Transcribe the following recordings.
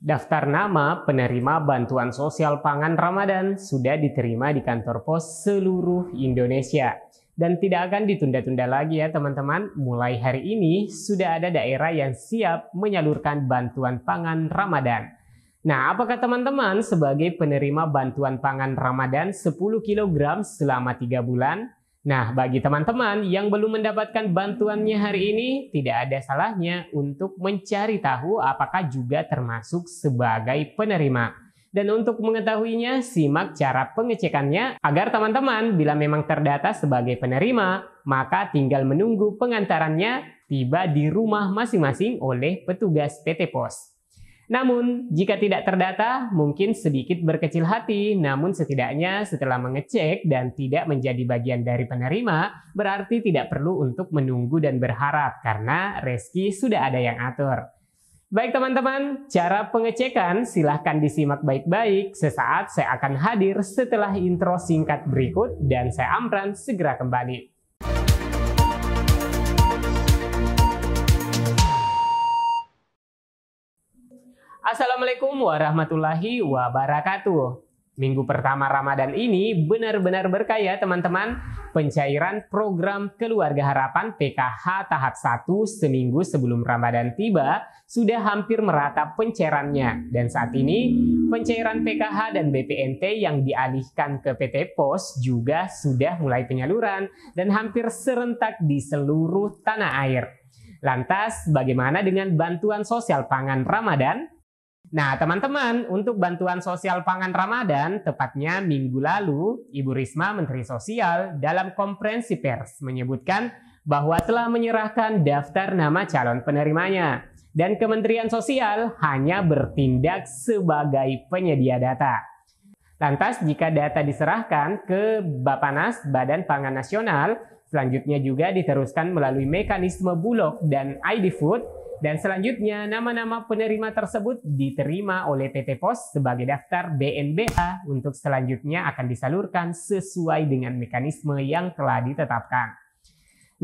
Daftar nama penerima bantuan sosial pangan Ramadan sudah diterima di kantor pos seluruh Indonesia. Dan tidak akan ditunda-tunda lagi ya teman-teman. Mulai hari ini sudah ada daerah yang siap menyalurkan bantuan pangan Ramadan. Nah, apakah teman-teman sebagai penerima bantuan pangan Ramadan 10 kg selama 3 bulan? Nah, bagi teman-teman yang belum mendapatkan bantuannya hari ini, tidak ada salahnya untuk mencari tahu apakah juga termasuk sebagai penerima. Dan untuk mengetahuinya, simak cara pengecekannya agar teman-teman bila memang terdata sebagai penerima, maka tinggal menunggu pengantarannya tiba di rumah masing-masing oleh petugas PT Pos. Namun, jika tidak terdata, mungkin sedikit berkecil hati, namun setidaknya setelah mengecek dan tidak menjadi bagian dari penerima, berarti tidak perlu untuk menunggu dan berharap, karena rezeki sudah ada yang atur. Baik teman-teman, cara pengecekan silahkan disimak baik-baik, sesaat saya akan hadir setelah intro singkat berikut, dan saya Amran segera kembali. Assalamualaikum warahmatullahi wabarakatuh. Minggu pertama Ramadan ini benar-benar berkah ya teman-teman. Pencairan program Keluarga Harapan PKH tahap 1 seminggu sebelum Ramadan tiba sudah hampir merata pencairannya. Dan saat ini pencairan PKH dan BPNT yang dialihkan ke PT Pos juga sudah mulai penyaluran dan hampir serentak di seluruh tanah air. Lantas bagaimana dengan bantuan sosial pangan Ramadan? Nah teman-teman, untuk bantuan sosial pangan Ramadan, tepatnya minggu lalu, Ibu Risma Menteri Sosial dalam konferensi pers menyebutkan bahwa telah menyerahkan daftar nama calon penerimanya. Dan Kementerian Sosial hanya bertindak sebagai penyedia data. Lantas jika data diserahkan ke Bappenas, Badan Pangan Nasional, selanjutnya juga diteruskan melalui mekanisme Bulog dan ID Food. Dan selanjutnya nama-nama penerima tersebut diterima oleh PT Pos sebagai daftar BNBA untuk selanjutnya akan disalurkan sesuai dengan mekanisme yang telah ditetapkan.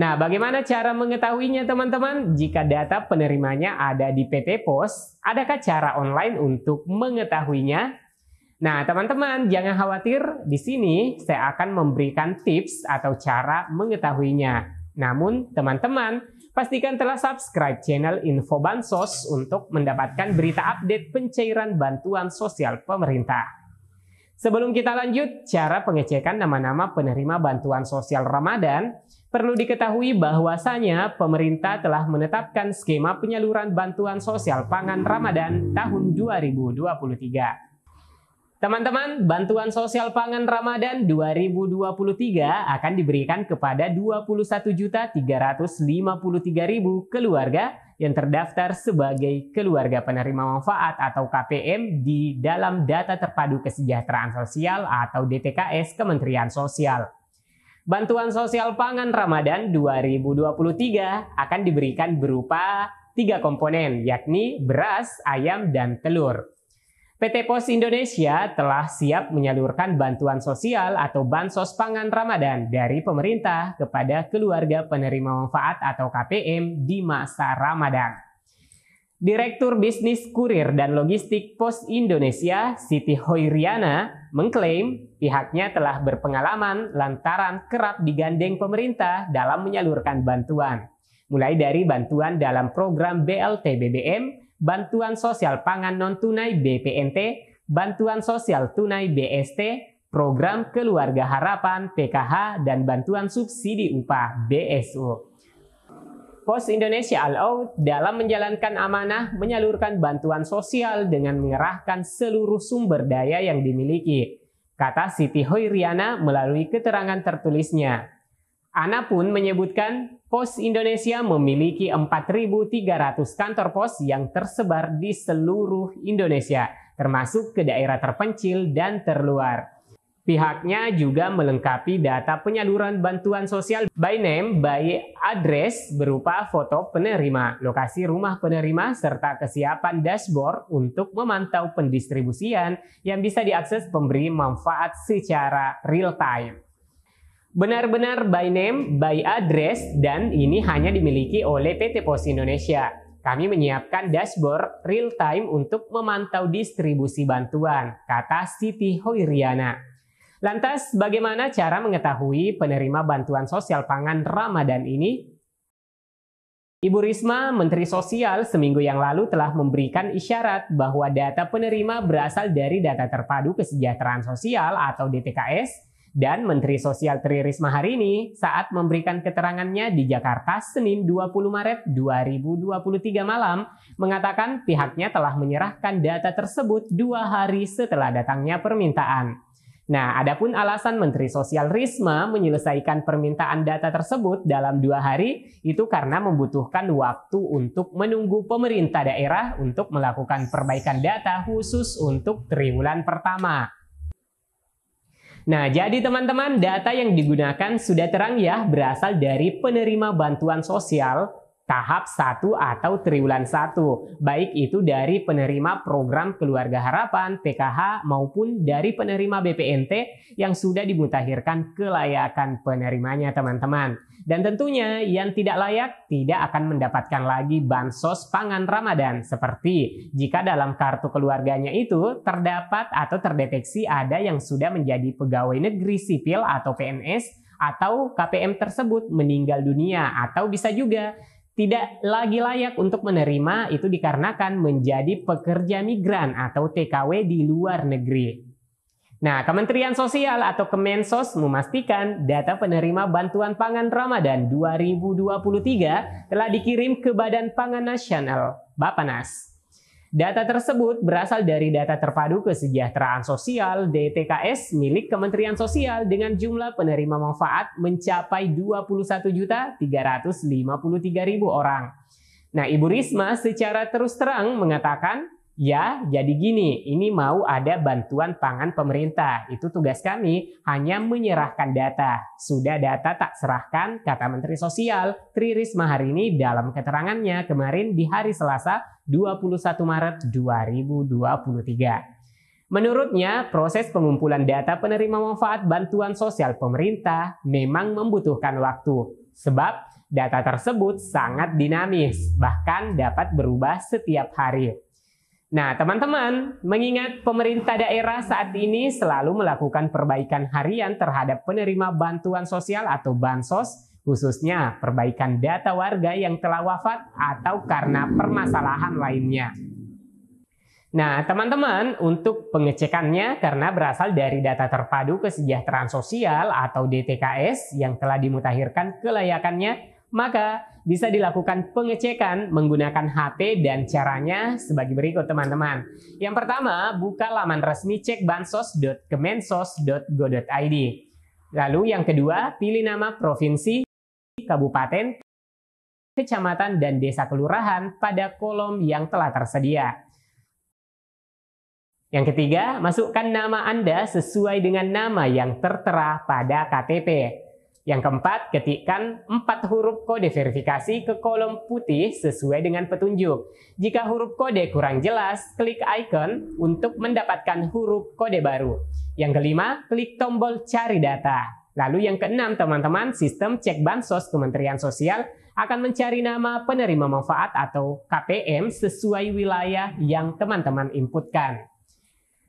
Nah, bagaimana cara mengetahuinya teman-teman? Jika data penerimanya ada di PT Pos, adakah cara online untuk mengetahuinya? Nah, teman-teman jangan khawatir, di sini saya akan memberikan tips atau cara mengetahuinya. Namun, teman-teman pastikan telah subscribe channel Info Bansos untuk mendapatkan berita update pencairan bantuan sosial pemerintah. Sebelum kita lanjut, cara pengecekan nama-nama penerima bantuan sosial Ramadan, perlu diketahui bahwasanya pemerintah telah menetapkan skema penyaluran bantuan sosial pangan Ramadan tahun 2023. Teman-teman, bantuan sosial pangan Ramadan 2023 akan diberikan kepada 21.353.000 keluarga yang terdaftar sebagai keluarga penerima manfaat atau KPM di dalam Data Terpadu Kesejahteraan Sosial atau DTKS Kementerian Sosial. Bantuan sosial pangan Ramadan 2023 akan diberikan berupa 3 komponen, yakni beras, ayam, dan telur. PT Pos Indonesia telah siap menyalurkan bantuan sosial atau bansos pangan Ramadan dari pemerintah kepada keluarga penerima manfaat atau KPM di masa Ramadan. Direktur Bisnis Kurir dan Logistik Pos Indonesia, Siti Hoiriana, mengklaim pihaknya telah berpengalaman lantaran kerap digandeng pemerintah dalam menyalurkan bantuan. Mulai dari bantuan dalam program BLT BBM, bantuan sosial pangan non-tunai BPNT, bantuan sosial tunai BST, program Keluarga Harapan PKH, dan bantuan subsidi upah BSU. Pos Indonesia All Out dalam menjalankan amanah menyalurkan bantuan sosial dengan mengerahkan seluruh sumber daya yang dimiliki, kata Siti Hoiriana melalui keterangan tertulisnya. Ana pun menyebutkan Pos Indonesia memiliki 4.300 kantor pos yang tersebar di seluruh Indonesia, termasuk ke daerah terpencil dan terluar. Pihaknya juga melengkapi data penyaluran bantuan sosial by name, by address berupa foto penerima, lokasi rumah penerima, serta kesiapan dashboard untuk memantau pendistribusian yang bisa diakses pemberi manfaat secara real time. Benar-benar by name, by address, dan ini hanya dimiliki oleh PT Pos Indonesia. kami menyiapkan dashboard real time untuk memantau distribusi bantuan, kata Siti Hoiriana. Lantas, bagaimana cara mengetahui penerima bantuan sosial pangan Ramadan ini? Ibu Risma, Menteri Sosial, seminggu yang lalu telah memberikan isyarat bahwa data penerima berasal dari Data Terpadu Kesejahteraan Sosial atau DTKS, dan Menteri Sosial Tri Risma hari ini saat memberikan keterangannya di Jakarta Senin 20 Maret 2023 malam mengatakan pihaknya telah menyerahkan data tersebut 2 hari setelah datangnya permintaan. Nah, adapun alasan Menteri Sosial Risma menyelesaikan permintaan data tersebut dalam 2 hari itu karena membutuhkan waktu untuk menunggu pemerintah daerah untuk melakukan perbaikan data khusus untuk triwulan pertama. Nah, jadi teman-teman, data yang digunakan sudah terang ya, berasal dari penerima bantuan sosial tahap 1 atau triwulan 1, baik itu dari penerima program Keluarga Harapan PKH maupun dari penerima BPNT yang sudah dimutakhirkan kelayakan penerimanya teman-teman. Dan tentunya yang tidak layak tidak akan mendapatkan lagi bansos pangan Ramadan, seperti jika dalam kartu keluarganya itu terdapat atau terdeteksi ada yang sudah menjadi pegawai negeri sipil atau PNS atau KPM tersebut meninggal dunia, atau bisa juga tidak lagi layak untuk menerima itu dikarenakan menjadi pekerja migran atau TKW di luar negeri. Nah, Kementerian Sosial atau Kemensos memastikan data penerima bantuan pangan Ramadan 2023 telah dikirim ke Badan Pangan Nasional, Bappenas. Data tersebut berasal dari Data Terpadu Kesejahteraan Sosial (DTKS) milik Kementerian Sosial dengan jumlah penerima manfaat mencapai 21.353.000 orang. Nah, Ibu Risma secara terus terang mengatakan, ya, jadi gini, ini mau ada bantuan pangan pemerintah. Itu tugas kami, hanya menyerahkan data. Sudah data tak serahkan, kata Menteri Sosial Tri Risma hari ini dalam keterangannya kemarin di hari Selasa 21 Maret 2023. Menurutnya, proses pengumpulan data penerima manfaat bantuan sosial pemerintah memang membutuhkan waktu. Sebab data tersebut sangat dinamis, bahkan dapat berubah setiap hari. Nah, teman-teman, mengingat pemerintah daerah saat ini selalu melakukan perbaikan harian terhadap penerima bantuan sosial atau bansos, khususnya perbaikan data warga yang telah wafat atau karena permasalahan lainnya. Nah, teman-teman, untuk pengecekannya karena berasal dari Data Terpadu Kesejahteraan Sosial atau DTKS yang telah dimutakhirkan kelayakannya, maka bisa dilakukan pengecekan menggunakan HP dan caranya sebagai berikut teman-teman. Yang pertama, buka laman resmi cekbansos.kemensos.go.id. Lalu yang kedua, pilih nama provinsi, kabupaten, kecamatan, dan desa kelurahan pada kolom yang telah tersedia. Yang ketiga, masukkan nama Anda sesuai dengan nama yang tertera pada KTP. Yang keempat, ketikkan 4 huruf kode verifikasi ke kolom putih sesuai dengan petunjuk. Jika huruf kode kurang jelas, klik icon untuk mendapatkan huruf kode baru. Yang kelima, klik tombol cari data. Lalu yang keenam, teman-teman, sistem cek bansos Kementerian Sosial akan mencari nama penerima manfaat atau KPM sesuai wilayah yang teman-teman inputkan.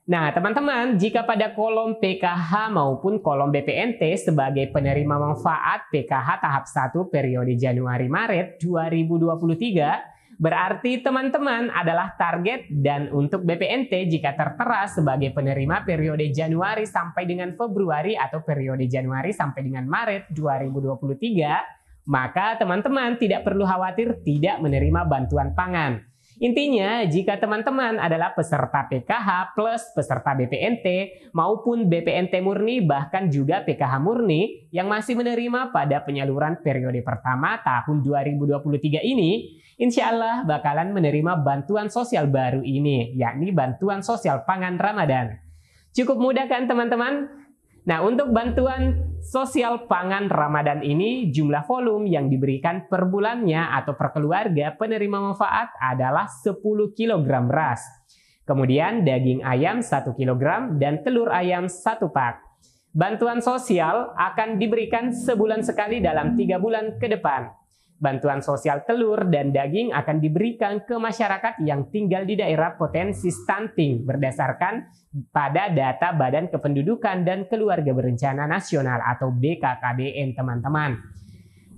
Nah, teman-teman, jika pada kolom PKH maupun kolom BPNT sebagai penerima manfaat PKH tahap 1 periode Januari-Maret 2023, berarti teman-teman adalah target, dan untuk BPNT jika tertera sebagai penerima periode Januari sampai dengan Februari atau periode Januari sampai dengan Maret 2023, maka teman-teman tidak perlu khawatir tidak menerima bantuan pangan. Intinya, jika teman-teman adalah peserta PKH plus peserta BPNT maupun BPNT murni bahkan juga PKH murni yang masih menerima pada penyaluran periode pertama tahun 2023 ini, insya Allah bakalan menerima bantuan sosial baru ini, yakni bantuan sosial pangan Ramadan. Cukup mudah kan teman-teman? Nah, untuk bantuan sosial pangan Ramadan ini, jumlah volume yang diberikan per bulannya atau per keluarga penerima manfaat adalah 10 kg beras. Kemudian daging ayam 1 kg dan telur ayam 1 pak. Bantuan sosial akan diberikan sebulan sekali dalam 3 bulan ke depan. Bantuan sosial telur dan daging akan diberikan ke masyarakat yang tinggal di daerah potensi stunting berdasarkan pada data Badan Kependudukan dan Keluarga Berencana Nasional atau BKKBN, teman-teman.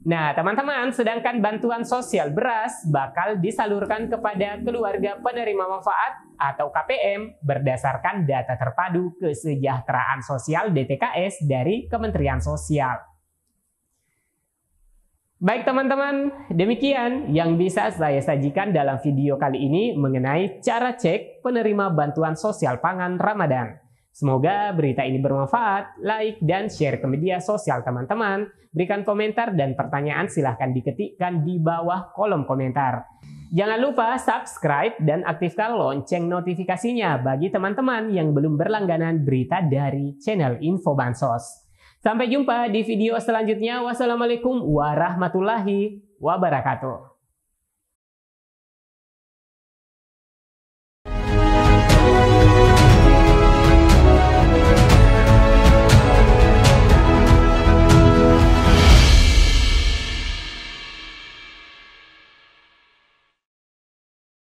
Nah, teman-teman, sedangkan bantuan sosial beras bakal disalurkan kepada keluarga penerima manfaat atau KPM berdasarkan data terpadu kesejahteraan sosial DTKS dari Kementerian Sosial. Baik teman-teman, demikian yang bisa saya sajikan dalam video kali ini mengenai cara cek penerima bantuan sosial pangan Ramadan. Semoga berita ini bermanfaat, like dan share ke media sosial teman-teman. Berikan komentar dan pertanyaan silahkan diketikkan di bawah kolom komentar. Jangan lupa subscribe dan aktifkan lonceng notifikasinya bagi teman-teman yang belum berlangganan berita dari channel Info Bansos. Sampai jumpa di video selanjutnya. Wassalamualaikum warahmatullahi wabarakatuh.